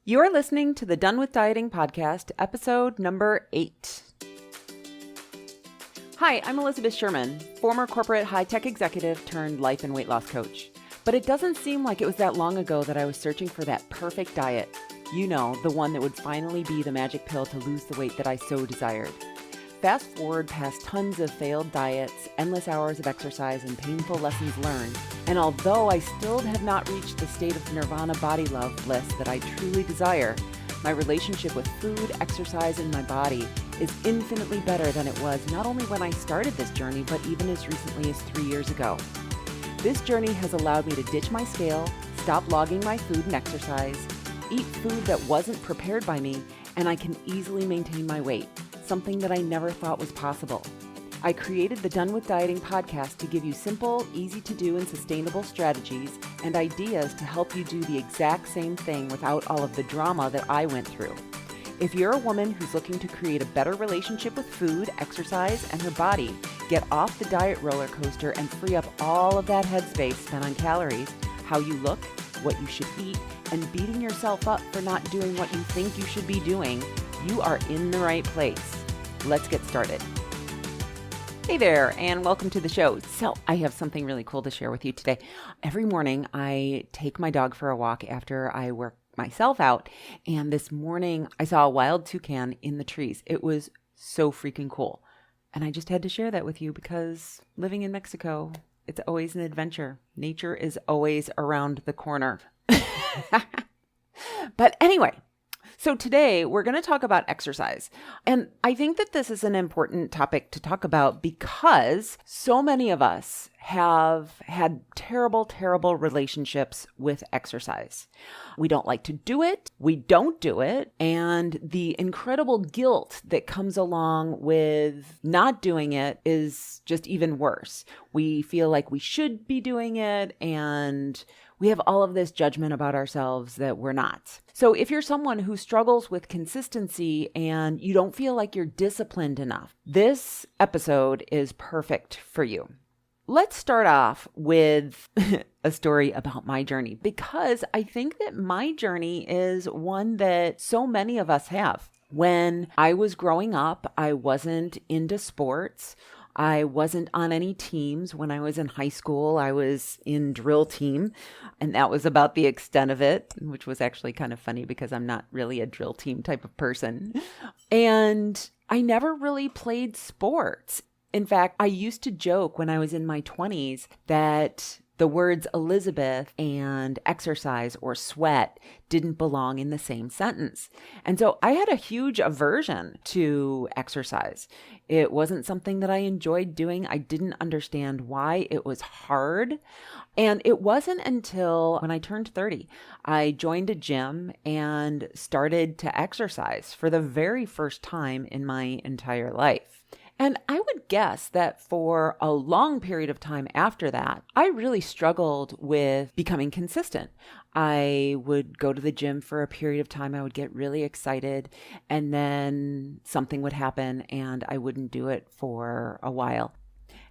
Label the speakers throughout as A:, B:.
A: You're listening to the Done with Dieting podcast, episode number 8. Hi, I'm Elizabeth Sherman, former corporate high-tech executive turned life and weight loss coach. But it doesn't seem like it was that long ago that I was searching for that perfect diet. You know, the one that would finally be the magic pill to lose the weight that I so desired. Fast forward past tons of failed diets, endless hours of exercise, and painful lessons learned. And although I still have not reached the state of nirvana body love bliss that I truly desire, my relationship with food, exercise, and my body is infinitely better than it was not only when I started this journey, but even as recently as 3 years ago. This journey has allowed me to ditch my scale, stop logging my food and exercise, eat food that wasn't prepared by me, and I can easily maintain my weight, something that I never thought was possible. I created the Done with Dieting podcast to give you simple, easy to do, and sustainable strategies and ideas to help you do the exact same thing without all of the drama that I went through. If you're a woman who's looking to create a better relationship with food, exercise, and her body, get off the diet roller coaster and free up all of that headspace spent on calories, how you look, what you should eat, and beating yourself up for not doing what you think you should be doing, you are in the right place. Let's get started. Hey there, and welcome to the show. So I have something really cool to share with you today. Every morning I take my dog for a walk after I work myself out, and this morning I saw a wild toucan in the trees. It was so freaking cool, and I just had to share that with you because living in Mexico, it's always an adventure. Nature is always around the corner. But anyway, so today we're going to talk about exercise. And I think that this is an important topic to talk about because so many of us have had terrible, terrible relationships with exercise. We don't like to do it. We don't do it. And the incredible guilt that comes along with not doing it is just even worse. We feel like we should be doing it, and we have all of this judgment about ourselves that we're not. So if you're someone who struggles with consistency and you don't feel like you're disciplined enough, this episode is perfect for you. Let's start off with a story about my journey, because I think that my journey is one that so many of us have. When I was growing up, I wasn't into sports. I wasn't on any teams. When I was in high school, I was in drill team, and that was about the extent of it, which was actually kind of funny because I'm not really a drill team type of person. And I never really played sports. In fact, I used to joke when I was in my 20s that the words Elizabeth and exercise or sweat didn't belong in the same sentence. And so I had a huge aversion to exercise. It wasn't something that I enjoyed doing. I didn't understand why. It was hard. And it wasn't until when I turned 30, I joined a gym and started to exercise for the very first time in my entire life. And I would guess that for a long period of time after that, I really struggled with becoming consistent. I would go to the gym for a period of time. I would get really excited, and then something would happen and I wouldn't do it for a while.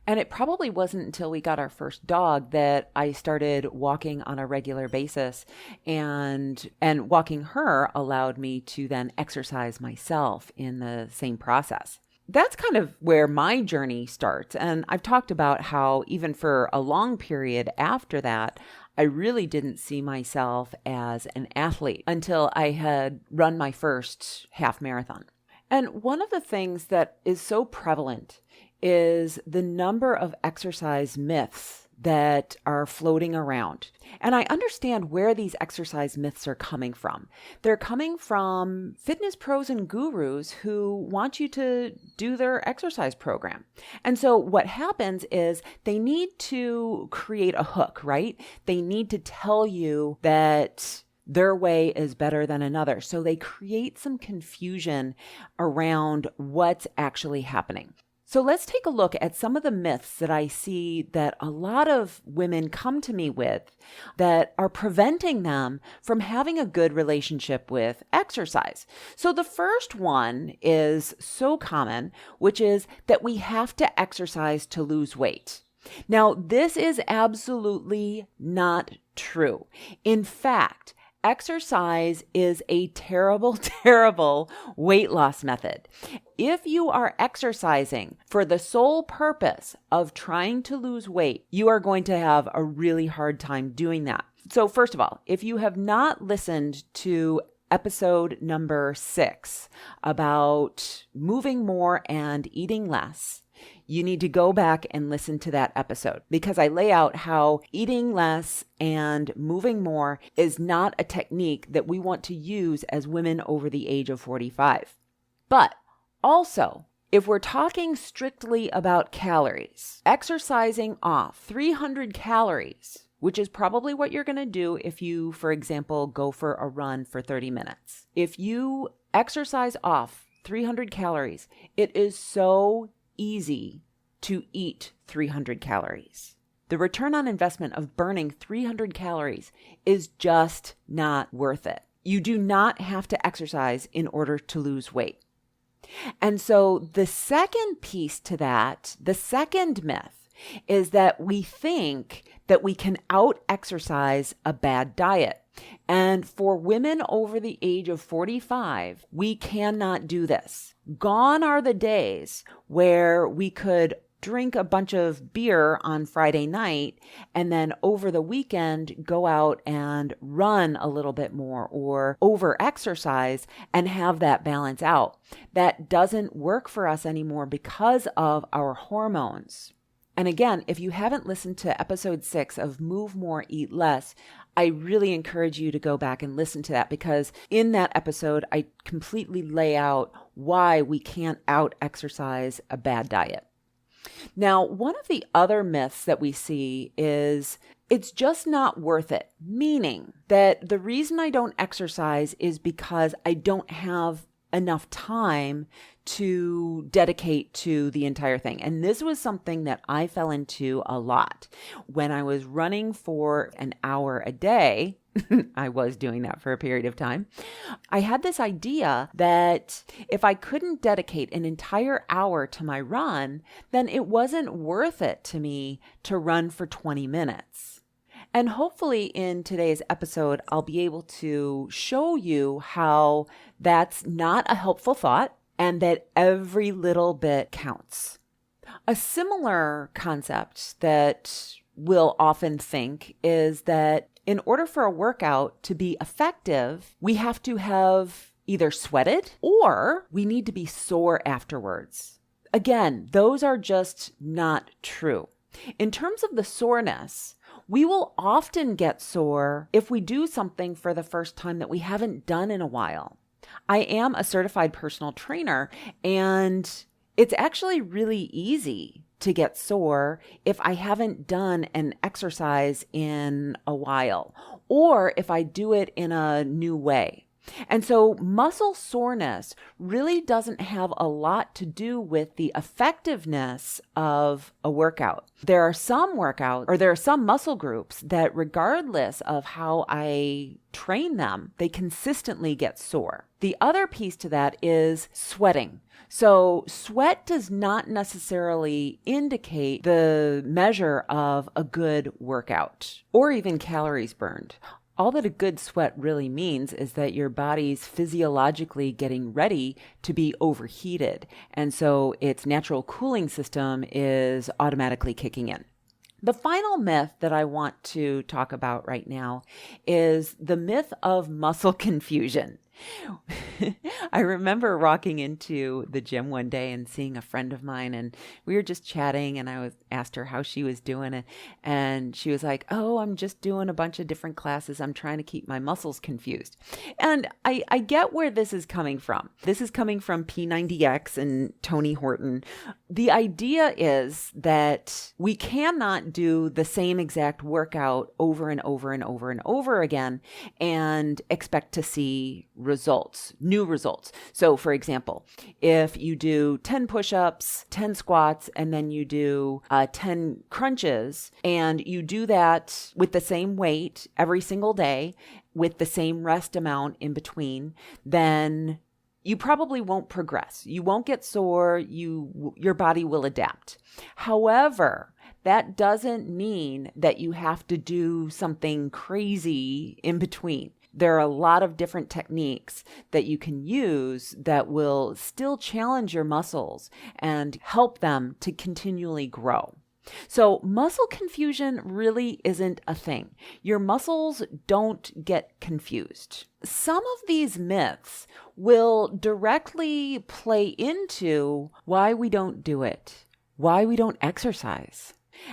A: And it probably wasn't until we got our first dog that I started walking on a regular basis, and walking her allowed me to then exercise myself in the same process. That's kind of where my journey starts. And I've talked about how even for a long period after that, I really didn't see myself as an athlete until I had run my first half marathon. And one of the things that is so prevalent is the number of exercise myths that are floating around. And I understand where these exercise myths are coming from. They're coming from fitness pros and gurus who want you to do their exercise program. And so what happens is they need to create a hook, right? They need to tell you that their way is better than another. So they create some confusion around what's actually happening. So let's take a look at some of the myths that I see that a lot of women come to me with that are preventing them from having a good relationship with exercise. So the first one is so common, which is that we have to exercise to lose weight. Now, this is absolutely not true. In fact, Exercise is a terrible, terrible weight loss method. If you are exercising for the sole purpose of trying to lose weight, you are going to have a really hard time doing that. So first of all, if you have not listened to episode number 6 about moving more and eating less, you need to go back and listen to that episode because I lay out how eating less and moving more is not a technique that we want to use as women over the age of 45. But also, if we're talking strictly about calories, exercising off 300 calories, which is probably what you're going to do if you, for example, go for a run for 30 minutes. If you exercise off 300 calories, it is so easy to eat 300 calories. The return on investment of burning 300 calories is just not worth it. You do not have to exercise in order to lose weight. And so the second piece to that, the second myth, is that we think that we can out-exercise a bad diet. And for women over the age of 45, we cannot do this. Gone are the days where we could drink a bunch of beer on Friday night and then over the weekend go out and run a little bit more or over-exercise and have that balance out. That doesn't work for us anymore because of our hormones. And again, if you haven't listened to episode 6 of Move More, Eat Less, I really encourage you to go back and listen to that because in that episode, I completely lay out why we can't out-exercise a bad diet. Now, one of the other myths that we see is it's just not worth it, meaning that the reason I don't exercise is because I don't have enough time to dedicate to the entire thing. And this was something that I fell into a lot. When I was running for an hour a day, I was doing that for a period of time, I had this idea that if I couldn't dedicate an entire hour to my run, then it wasn't worth it to me to run for 20 minutes. And hopefully in today's episode, I'll be able to show you how that's not a helpful thought and that every little bit counts. A similar concept that we'll often think is that in order for a workout to be effective, we have to have either sweated or we need to be sore afterwards. Again, those are just not true. In terms of the soreness, we will often get sore if we do something for the first time that we haven't done in a while. I am a certified personal trainer, and it's actually really easy to get sore if I haven't done an exercise in a while, or if I do it in a new way. And so muscle soreness really doesn't have a lot to do with the effectiveness of a workout. There are some muscle groups that regardless of how I train them, they consistently get sore. The other piece to that is sweating. So sweat does not necessarily indicate the measure of a good workout or even calories burned. All that a good sweat really means is that your body's physiologically getting ready to be overheated. And so its natural cooling system is automatically kicking in. The final myth that I want to talk about right now is the myth of muscle confusion. I remember walking into the gym one day and seeing a friend of mine, and we were just chatting, and I asked her how she was doing, and she was like, "Oh, I'm just doing a bunch of different classes. I'm trying to keep my muscles confused." And I get where this is coming from. This is coming from P90X and Tony Horton. The idea is that we cannot do the same exact workout over and over and over and over again and expect to see results, new results. So for example, if you do 10 push-ups, 10 squats, and then you do 10 crunches, and you do that with the same weight every single day with the same rest amount in between, then you probably won't progress. You won't get sore. Your body will adapt. However, that doesn't mean that you have to do something crazy in between. There are a lot of different techniques that you can use that will still challenge your muscles and help them to continually grow. So muscle confusion really isn't a thing. Your muscles don't get confused. Some of these myths will directly play into why we don't do it, why we don't exercise.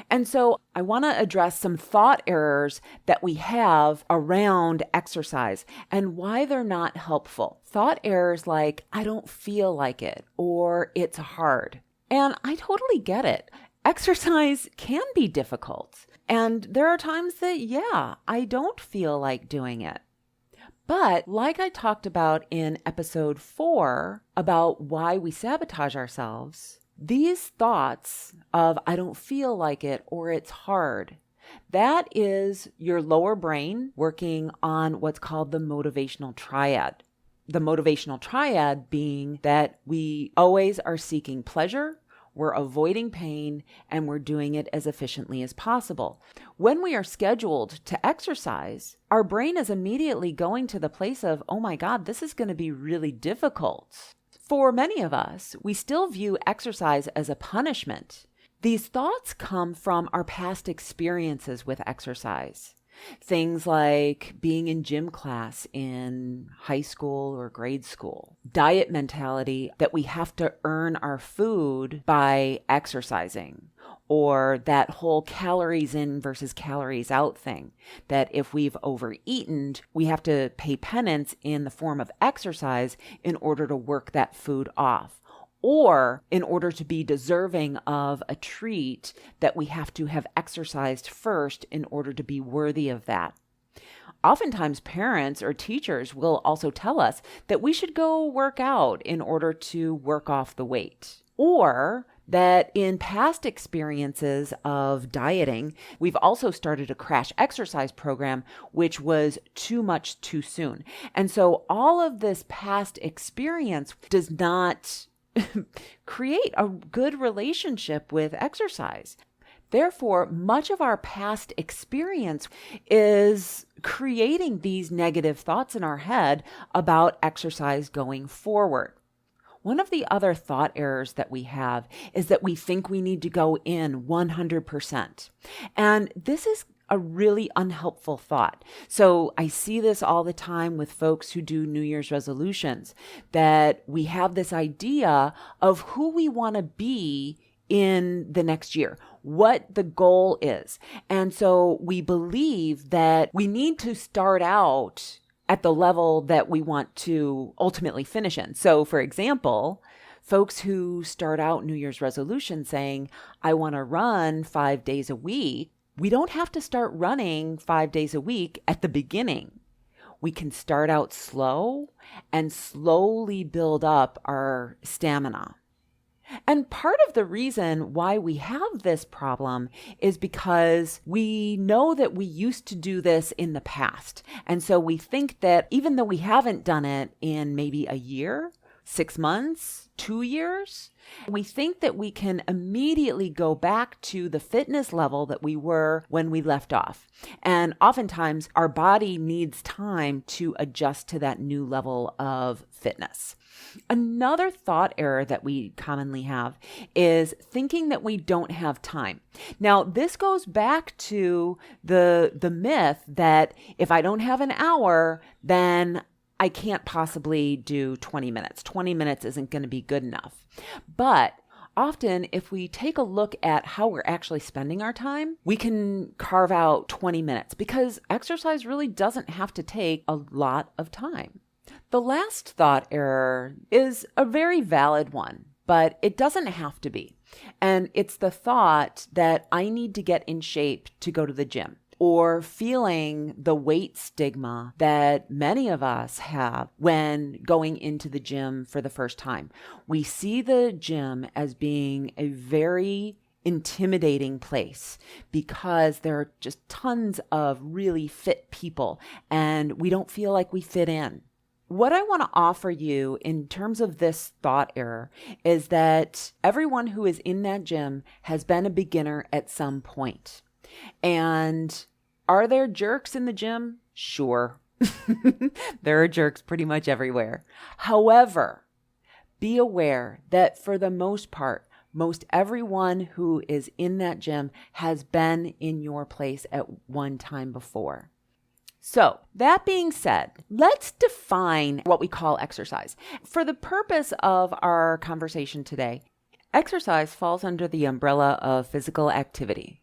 A: And so I want to address some thought errors that we have around exercise and why they're not helpful. Thought errors like, I don't feel like it, or it's hard. And I totally get it. Exercise can be difficult. And there are times that, I don't feel like doing it. But like I talked about in episode 4 about why we sabotage ourselves, these thoughts of I don't feel like it or it's hard, that is your lower brain working on what's called the motivational triad. The motivational triad being that we always are seeking pleasure, we're avoiding pain, and we're doing it as efficiently as possible. When we are scheduled to exercise, our brain is immediately going to the place of, oh my God, this is going to be really difficult. For many of us, we still view exercise as a punishment. These thoughts come from our past experiences with exercise. Things like being in gym class in high school or grade school. Diet mentality that we have to earn our food by exercising. Or that whole calories in versus calories out thing. That if we've overeaten, we have to pay penance in the form of exercise in order to work that food off. Or in order to be deserving of a treat that we have to have exercised first in order to be worthy of that. Oftentimes parents or teachers will also tell us that we should go work out in order to work off the weight. Or that in past experiences of dieting, we've also started a crash exercise program, which was too much too soon. And so all of this past experience does not create a good relationship with exercise. Therefore, much of our past experience is creating these negative thoughts in our head about exercise going forward. One of the other thought errors that we have is that we think we need to go in 100%. And this is a really unhelpful thought. So I see this all the time with folks who do New Year's resolutions, that we have this idea of who we want to be in the next year, what the goal is. And so we believe that we need to start out at the level that we want to ultimately finish in. So for example, folks who start out New Year's resolution saying, I want to run 5 days a week, we don't have to start running 5 days a week at the beginning. We can start out slow and slowly build up our stamina. And part of the reason why we have this problem is because we know that we used to do this in the past. And so we think that even though we haven't done it in maybe a year, 6 months, 2 years, we think that we can immediately go back to the fitness level that we were when we left off. And oftentimes our body needs time to adjust to that new level of fitness. Another thought error that we commonly have is thinking that we don't have time. Now, this goes back to the myth that if I don't have an hour, then I can't possibly do 20 minutes. 20 minutes isn't going to be good enough. But often, if we take a look at how we're actually spending our time, we can carve out 20 minutes because exercise really doesn't have to take a lot of time. The last thought error is a very valid one, but it doesn't have to be. And it's the thought that I need to get in shape to go to the gym, or feeling the weight stigma that many of us have when going into the gym for the first time. We see the gym as being a very intimidating place because there are just tons of really fit people and we don't feel like we fit in. What I want to offer you in terms of this thought error is that everyone who is in that gym has been a beginner at some point. And are there jerks in the gym? Sure. There are jerks pretty much everywhere. However, be aware that for the most part, most everyone who is in that gym has been in your place at one time before. So, that being said, let's define what we call exercise. For the purpose of our conversation today, exercise falls under the umbrella of physical activity.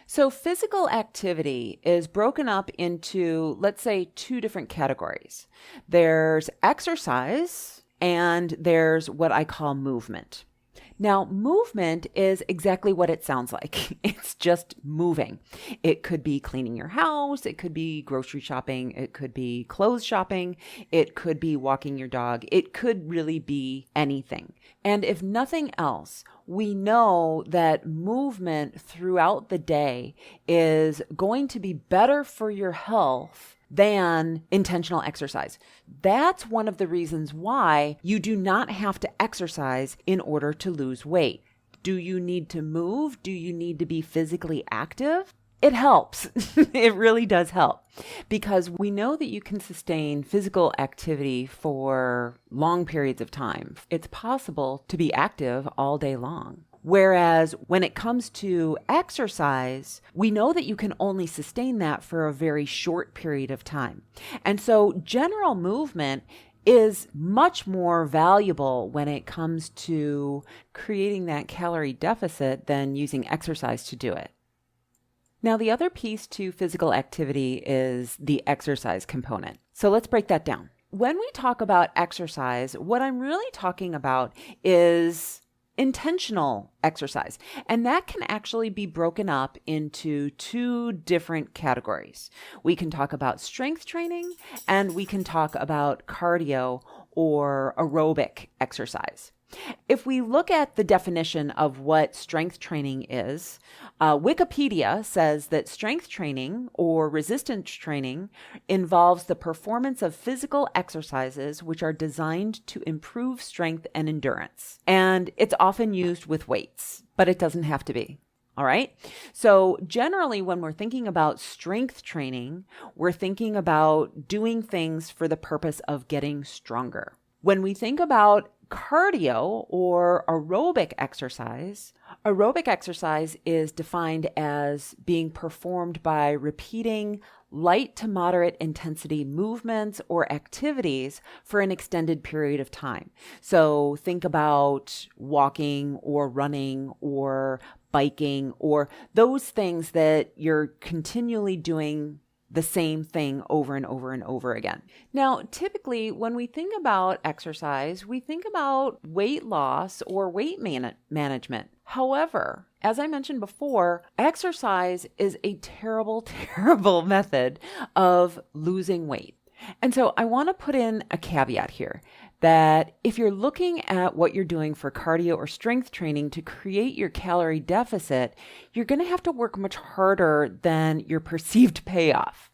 A: So, physical activity is broken up into, let's say, two different categories. There's exercise and there's what I call movement. Now, movement is exactly what it sounds like. It's just moving. It could be cleaning your house. It could be grocery shopping. It could be clothes shopping. It could be walking your dog. It could really be anything. And if nothing else, we know that movement throughout the day is going to be better for your health than intentional exercise. That's one of the reasons why you do not have to exercise in order to lose weight. Do you need to move? Do you need to be physically active? It helps. It really does help because we know that you can sustain physical activity for long periods of time. It's possible to be active all day long. Whereas when it comes to exercise, we know that you can only sustain that for a very short period of time. And so general movement is much more valuable when it comes to creating that calorie deficit than using exercise to do it. Now, the other piece to physical activity is the exercise component. So let's break that down. When we talk about exercise, what I'm really talking about is intentional exercise. And that can actually be broken up into two different categories. We can talk about strength training and we can talk about cardio or aerobic exercise. If we look at the definition of what strength training is, Wikipedia says that strength training or resistance training involves the performance of physical exercises which are designed to improve strength and endurance. And it's often used with weights, but it doesn't have to be. All right. So generally, when we're thinking about strength training, we're thinking about doing things for the purpose of getting stronger. When we think about cardio or aerobic exercise is defined as being performed by repeating light to moderate intensity movements or activities for an extended period of time. So think about walking or running or biking or those things that you're continually doing the same thing over and over and over again. Now, typically, when we think about exercise, we think about weight loss or weight management. However, as I mentioned before, exercise is a terrible, terrible method of losing weight. And so I want to put in a caveat here that if you're looking at what you're doing for cardio or strength training to create your calorie deficit, you're going to have to work much harder than your perceived payoff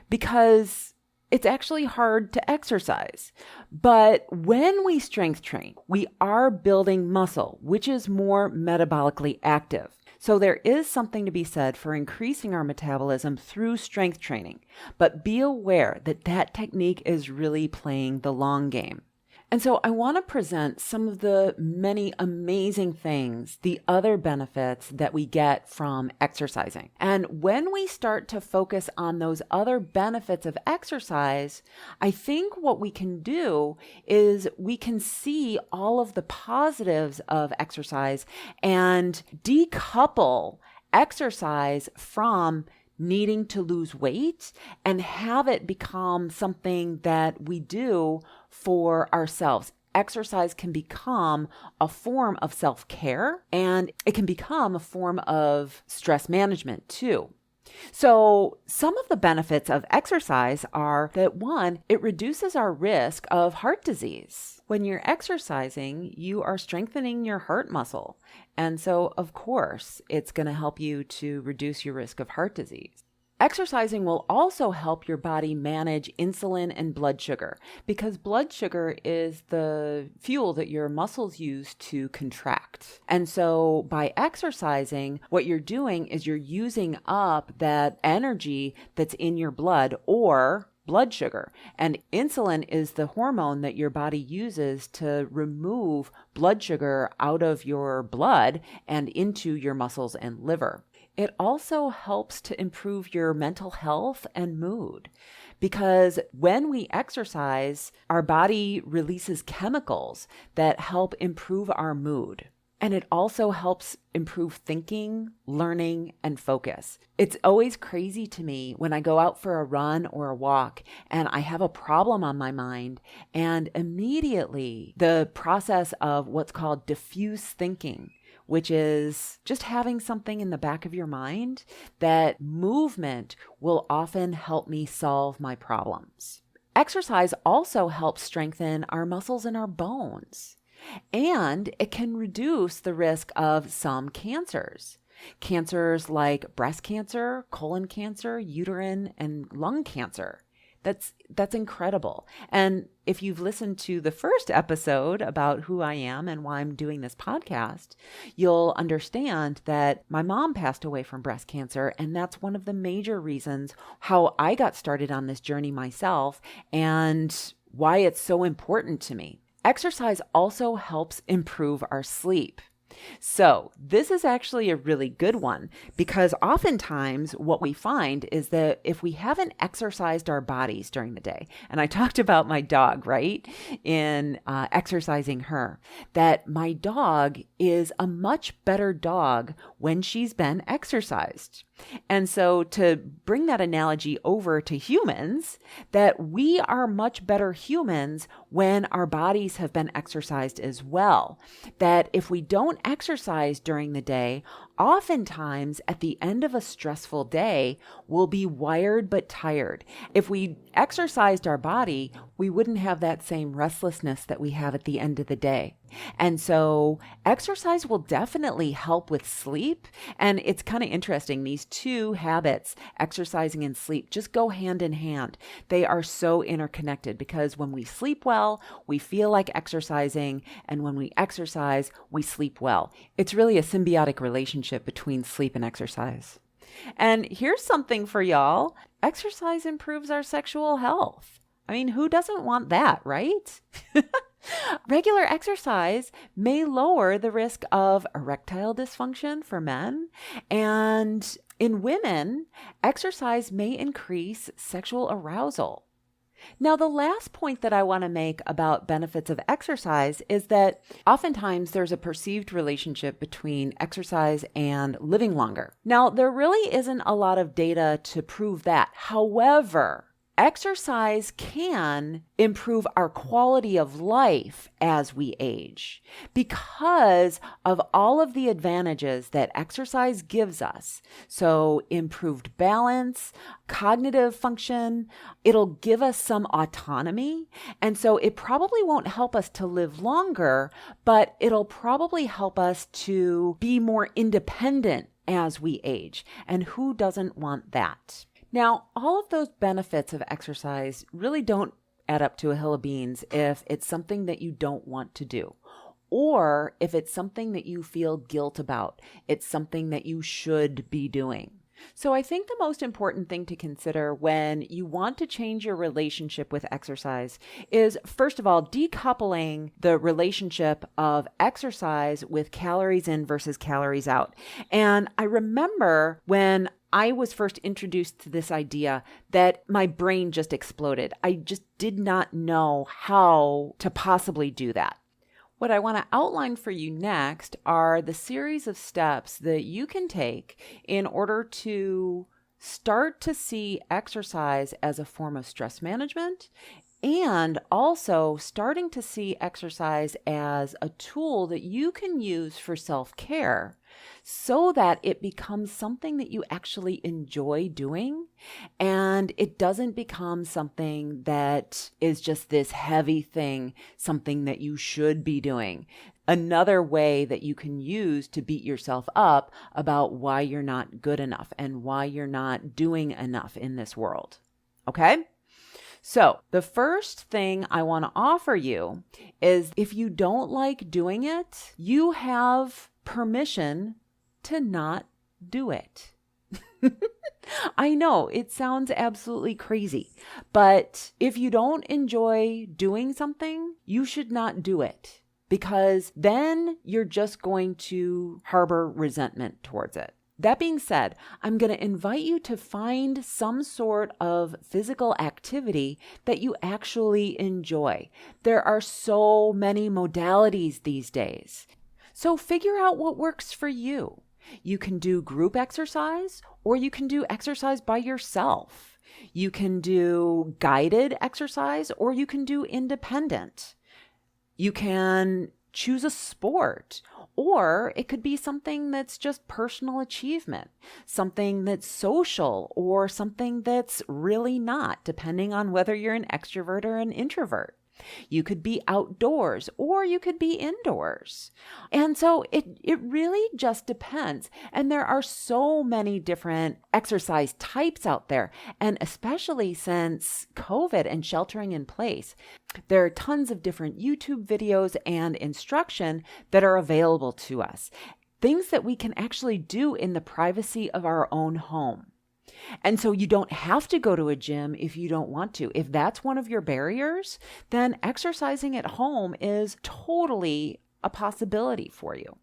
A: because it's actually hard to exercise. But when we strength train, we are building muscle, which is more metabolically active. So there is something to be said for increasing our metabolism through strength training, but be aware that that technique is really playing the long game. And so I want to present some of the many amazing things, the other benefits that we get from exercising. And when we start to focus on those other benefits of exercise, I think what we can do is we can see all of the positives of exercise and decouple exercise from needing to lose weight and have it become something that we do for ourselves. Exercise can become a form of self-care and it can become a form of stress management too. So some of the benefits of exercise are that one, it reduces our risk of heart disease. When you're exercising, you are strengthening your heart muscle. And so, of course, it's going to help you to reduce your risk of heart disease. Exercising will also help your body manage insulin and blood sugar because blood sugar is the fuel that your muscles use to contract. And so by exercising, what you're doing is you're using up that energy that's in your blood, or blood sugar. And insulin is the hormone that your body uses to remove blood sugar out of your blood and into your muscles and liver. It also helps to improve your mental health and mood, because when we exercise, our body releases chemicals that help improve our mood. And it also helps improve thinking, learning, and focus. It's always crazy to me when I go out for a run or a walk and I have a problem on my mind, and immediately the process of what's called diffuse thinking, which is just having something in the back of your mind, that movement will often help me solve my problems. Exercise also helps strengthen our muscles and our bones. And it can reduce the risk of some cancers. Cancers like breast cancer, colon cancer, uterine, and lung cancer. That's incredible. And if you've listened to the first episode about who I am and why I'm doing this podcast, you'll understand that my mom passed away from breast cancer. And that's one of the major reasons how I got started on this journey myself and why it's so important to me. Exercise also helps improve our sleep. So this is actually a really good one, because oftentimes what we find is that if we haven't exercised our bodies during the day, and I talked about my dog, right, in exercising her, that my dog is a much better dog when she's been exercised. And so to bring that analogy over to humans, that we are much better humans when our bodies have been exercised as well. That if we don't exercise during the day, oftentimes at the end of a stressful day, we'll be wired but tired. If we exercised our body, we wouldn't have that same restlessness that we have at the end of the day. And so exercise will definitely help with sleep. And it's kind of interesting. These two habits, exercising and sleep, just go hand in hand. They are so interconnected, because when we sleep well, we feel like exercising. And when we exercise, we sleep well. It's really a symbiotic relationship between sleep and exercise. And here's something for y'all. Exercise improves our sexual health. I mean, who doesn't want that, right? Regular exercise may lower the risk of erectile dysfunction for men. And in women, exercise may increase sexual arousal. Now, the last point that I want to make about benefits of exercise is that oftentimes there's a perceived relationship between exercise and living longer. Now, there really isn't a lot of data to prove that. However, exercise can improve our quality of life as we age because of all of the advantages that exercise gives us. So improved balance, cognitive function, it'll give us some autonomy. And so it probably won't help us to live longer, but it'll probably help us to be more independent as we age. And who doesn't want that? Now, all of those benefits of exercise really don't add up to a hill of beans if it's something that you don't want to do, or if it's something that you feel guilt about. It's something that you should be doing. So I think the most important thing to consider when you want to change your relationship with exercise is, first of all, decoupling the relationship of exercise with calories in versus calories out. And I remember when I was first introduced to this idea that my brain just exploded. I just did not know how to possibly do that. What I want to outline for you next are the series of steps that you can take in order to start to see exercise as a form of stress management, and also starting to see exercise as a tool that you can use for self-care so that it becomes something that you actually enjoy doing, and it doesn't become something that is just this heavy thing, something that you should be doing. Another way that you can use to beat yourself up about why you're not good enough and why you're not doing enough in this world. Okay? So the first thing I want to offer you is, if you don't like doing it, you have permission to not do it. I know it sounds absolutely crazy, but if you don't enjoy doing something, you should not do it because then you're just going to harbor resentment towards it. That being said, I'm going to invite you to find some sort of physical activity that you actually enjoy. There are so many modalities these days. So figure out what works for you. You can do group exercise or you can do exercise by yourself. You can do guided exercise or you can do independent. You can choose a sport, or it could be something that's just personal achievement, something that's social, or something that's really not, depending on whether you're an extrovert or an introvert. You could be outdoors or you could be indoors. And so it really just depends. And there are so many different exercise types out there. And especially since COVID and sheltering in place, there are tons of different YouTube videos and instruction that are available to us. Things that we can actually do in the privacy of our own home. And so you don't have to go to a gym if you don't want to. If that's one of your barriers, then exercising at home is totally a possibility for you.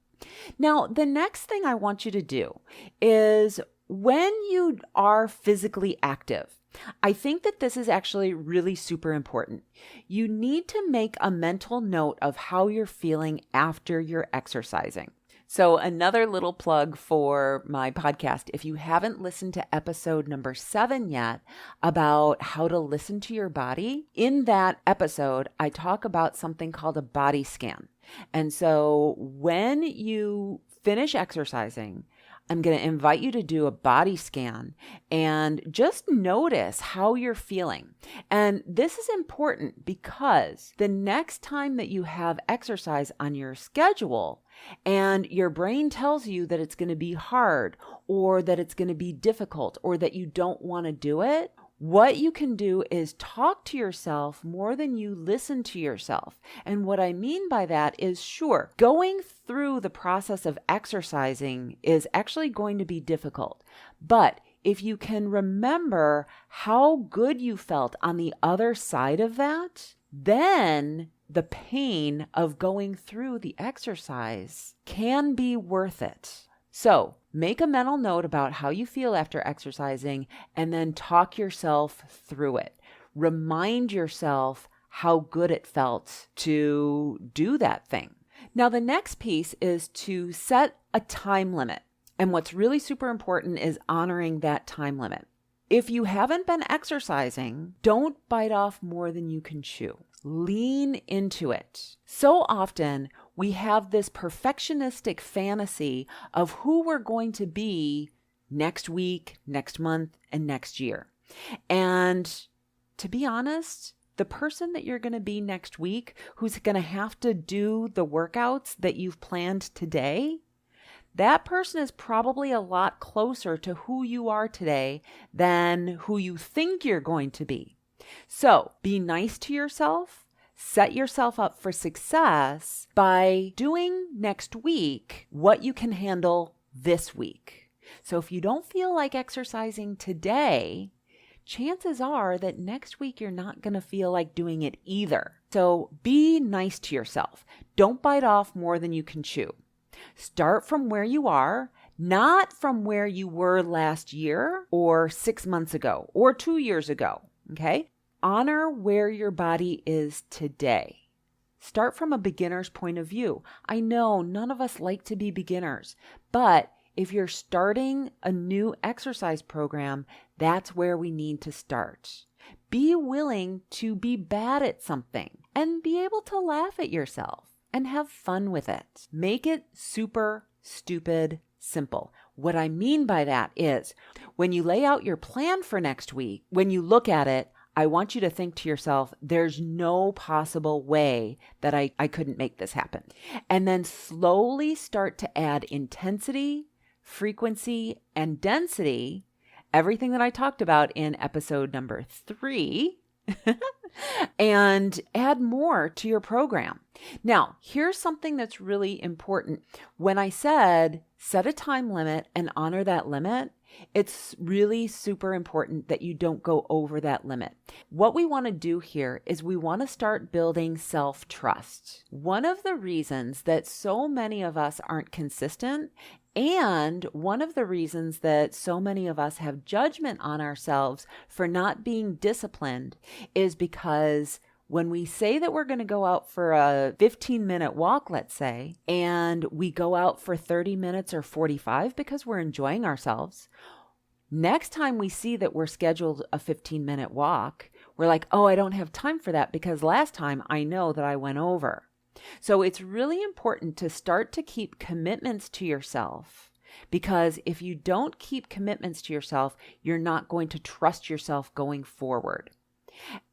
A: Now, the next thing I want you to do is when you are physically active, I think that this is actually really super important. You need to make a mental note of how you're feeling after you're exercising. So another little plug for my podcast. If you haven't listened to episode number 7 yet about how to listen to your body, in that episode, I talk about something called a body scan. And so when you finish exercising, I'm going to invite you to do a body scan and just notice how you're feeling. And this is important because the next time that you have exercise on your schedule and your brain tells you that it's going to be hard or that it's going to be difficult or that you don't want to do it, what you can do is talk to yourself more than you listen to yourself. And what I mean by that is, sure, going through the process of exercising is actually going to be difficult. But if you can remember how good you felt on the other side of that, then the pain of going through the exercise can be worth it. So make a mental note about how you feel after exercising and then talk yourself through it. Remind yourself how good it felt to do that thing. Now, the next piece is to set a time limit. And what's really super important is honoring that time limit. If you haven't been exercising, don't bite off more than you can chew. Lean into it. So often we have this perfectionistic fantasy of who we're going to be next week, next month, and next year. And to be honest, the person that you're going to be next week, who's going to have to do the workouts that you've planned today, that person is probably a lot closer to who you are today than who you think you're going to be. So be nice to yourself. Set yourself up for success by doing next week what you can handle this week. So if you don't feel like exercising today, chances are that next week you're not going to feel like doing it either. So be nice to yourself. Don't bite off more than you can chew. Start from where you are, not from where you were last year or 6 months ago or 2 years ago, okay? Honor where your body is today. Start from a beginner's point of view. I know none of us like to be beginners, but if you're starting a new exercise program, that's where we need to start. Be willing to be bad at something and be able to laugh at yourself and have fun with it. Make it super stupid simple. What I mean by that is when you lay out your plan for next week, when you look at it, I want you to think to yourself, there's no possible way that I couldn't make this happen. And then slowly start to add intensity, frequency, and density, everything that I talked about in episode number 3, and add more to your program. Now, here's something that's really important. When I said set a time limit and honor that limit, It's really super important that you don't go over that limit. What we want to do here is we want to start building self-trust. One of the reasons that so many of us aren't consistent, and one of the reasons that so many of us have judgment on ourselves for not being disciplined, is because when we say that we're going to go out for a 15-minute walk, let's say, and we go out for 30 minutes or 45 because we're enjoying ourselves, next time we see that we're scheduled a 15-minute walk, we're like, oh, I don't have time for that because last time I know that I went over. So it's really important to start to keep commitments to yourself, because if you don't keep commitments to yourself, you're not going to trust yourself going forward.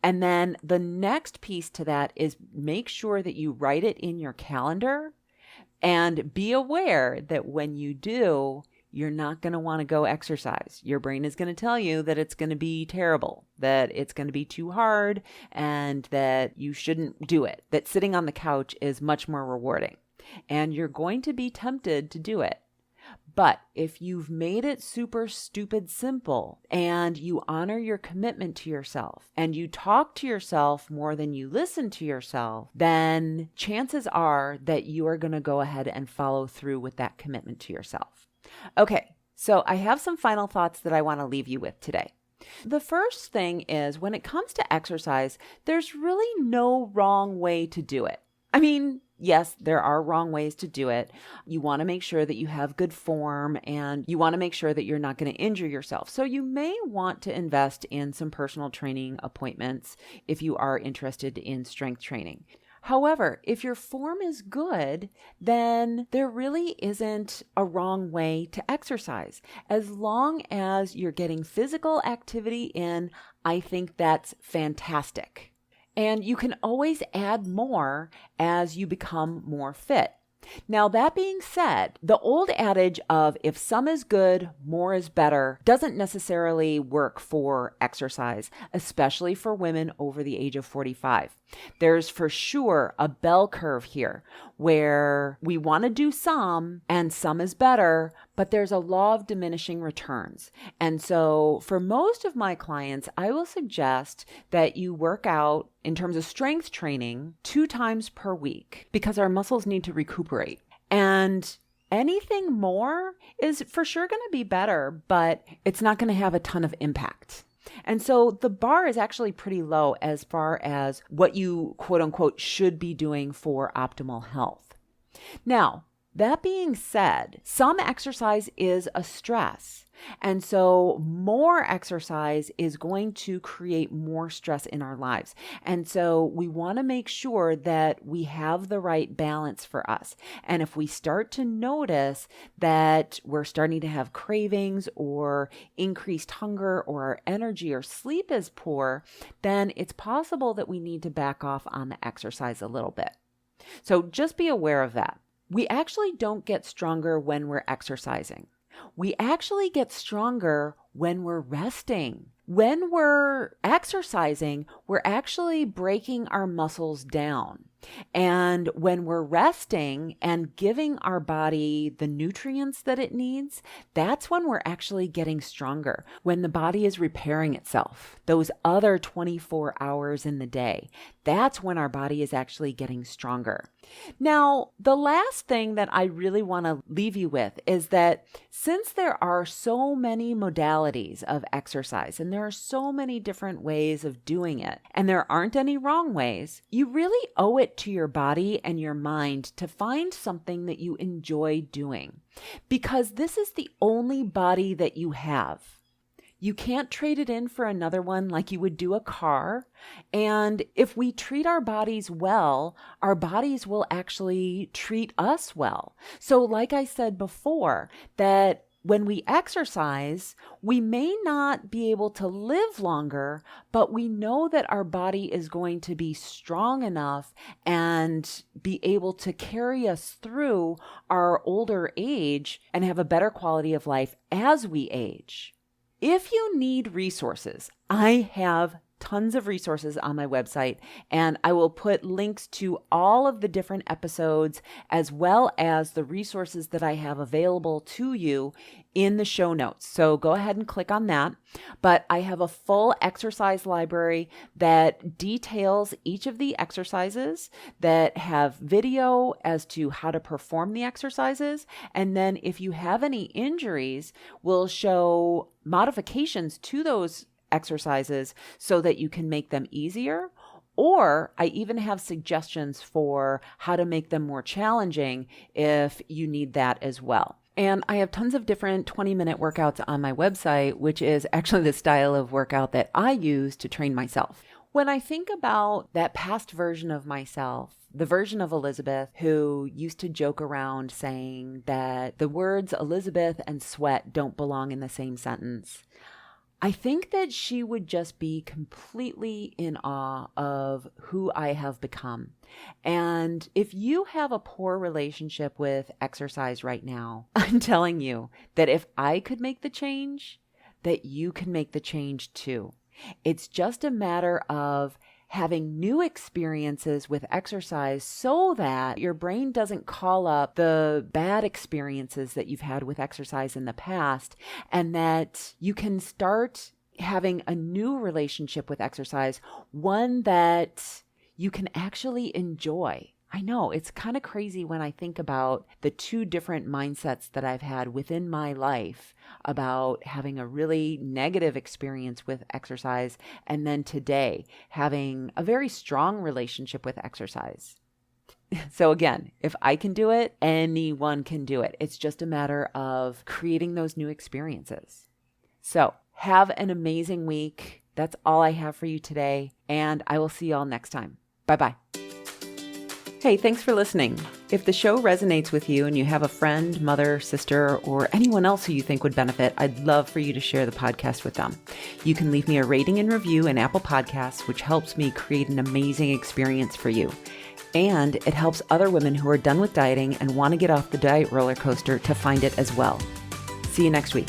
A: And then the next piece to that is make sure that you write it in your calendar, and be aware that when you do, you're not going to want to go exercise. Your brain is going to tell you that it's going to be terrible, that it's going to be too hard, and that you shouldn't do it, that sitting on the couch is much more rewarding. And you're going to be tempted to do it. But if you've made it super stupid simple, and you honor your commitment to yourself, and you talk to yourself more than you listen to yourself, then chances are that you are going to go ahead and follow through with that commitment to yourself. Okay, so I have some final thoughts that I want to leave you with today. The first thing is, when it comes to exercise, there's really no wrong way to do it. I mean, yes, there are wrong ways to do it. You want to make sure that you have good form, and you want to make sure that you're not going to injure yourself. So you may want to invest in some personal training appointments if you are interested in strength training. However, if your form is good, then there really isn't a wrong way to exercise. As long as you're getting physical activity in, I think that's fantastic. And you can always add more as you become more fit. Now, that being said, the old adage of if some is good, more is better doesn't necessarily work for exercise, especially for women over the age of 45. There's for sure a bell curve here where we want to do some and some is better, but there's a law of diminishing returns. And so for most of my clients, I will suggest that you work out in terms of strength training 2 times per week, because our muscles need to recuperate. And anything more is for sure going to be better, but it's not going to have a ton of impact. And so the bar is actually pretty low as far as what you quote unquote should be doing for optimal health. Now, that being said, some exercise is a stress. And so more exercise is going to create more stress in our lives. And so we want to make sure that we have the right balance for us. And if we start to notice that we're starting to have cravings or increased hunger, or our energy or sleep is poor, then it's possible that we need to back off on the exercise a little bit. So just be aware of that. We actually don't get stronger when we're exercising. We actually get stronger when we're resting. When we're exercising, we're actually breaking our muscles down. And when we're resting and giving our body the nutrients that it needs, that's when we're actually getting stronger. When the body is repairing itself, those other 24 hours in the day, that's when our body is actually getting stronger. Now, the last thing that I really want to leave you with is that since there are so many modalities of exercise, and there are so many different ways of doing it, and there aren't any wrong ways, you really owe it to your body and your mind to find something that you enjoy doing, because this is the only body that you have. You can't trade it in for another one like you would do a car. And if we treat our bodies well, our bodies will actually treat us well. So like I said before, that when we exercise, we may not be able to live longer, but we know that our body is going to be strong enough and be able to carry us through our older age and have a better quality of life as we age. If you need resources, I have tons of resources on my website, and I will put links to all of the different episodes as well as the resources that I have available to you in the show notes. So go ahead and click on that. But I have a full exercise library that details each of the exercises, that have video as to how to perform the exercises. And then if you have any injuries, we'll show modifications to those exercises so that you can make them easier. Or I even have suggestions for how to make them more challenging if you need that as well. And I have tons of different 20-minute workouts on my website, which is actually the style of workout that I use to train myself. When I think about that past version of myself, the version of Elizabeth who used to joke around saying that the words Elizabeth and sweat don't belong in the same sentence, I think that she would just be completely in awe of who I have become. And if you have a poor relationship with exercise right now, I'm telling you that if I could make the change, that you can make the change too. It's just a matter of having new experiences with exercise so that your brain doesn't call up the bad experiences that you've had with exercise in the past, and that you can start having a new relationship with exercise, one that you can actually enjoy. I know it's kind of crazy when I think about the two different mindsets that I've had within my life about having a really negative experience with exercise, and then today having a very strong relationship with exercise. So again, if I can do it, anyone can do it. It's just a matter of creating those new experiences. So have an amazing week. That's all I have for you today, and I will see you all next time. Bye-bye. Hey, thanks for listening. If the show resonates with you and you have a friend, mother, sister, or anyone else who you think would benefit, I'd love for you to share the podcast with them. You can leave me a rating and review in Apple Podcasts, which helps me create an amazing experience for you. And it helps other women who are done with dieting and want to get off the diet roller coaster to find it as well. See you next week.